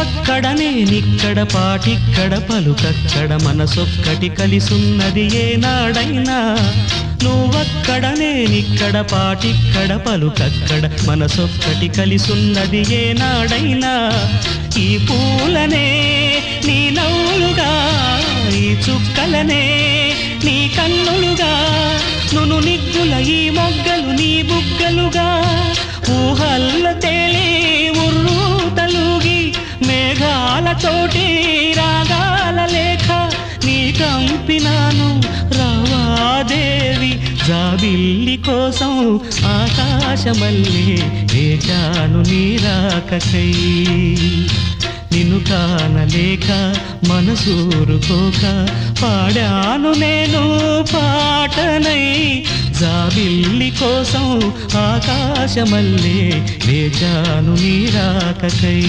నువ్వక్కడ నేనిక్కడ పాటిక్కడ పలుకక్కడ మనసొక్కటి కలిసున్నది ఏనాడైనా నువ్వక్కడ నేనిక్కడ పాటిక్కడ పలుకక్కడ మనసొక్కటి కలిసున్నది ఏనాడైనా ఈ పూలనే నీ నవ్వులుగా ఈ చుక్కలనే నీ కన్నులుగా నును నిగ్గుల ఈ మొగ్గలు నీ బుగ్గలుగా ఊహల్ల తేలి ఉర్రు తలుగి మేఘాలతోటి రాగాల లేఖ నీ కంపినాను రావాదేవి జాబిల్లి కోసం ఆకాశమల్లే వేచాను నీ రాకకై నిన్ను కానలేక మనసూరుకోక పాడాను నేను పాటనై జాబిల్లి కోసం ఆకాశమల్లే వేచాను నీ రాకకై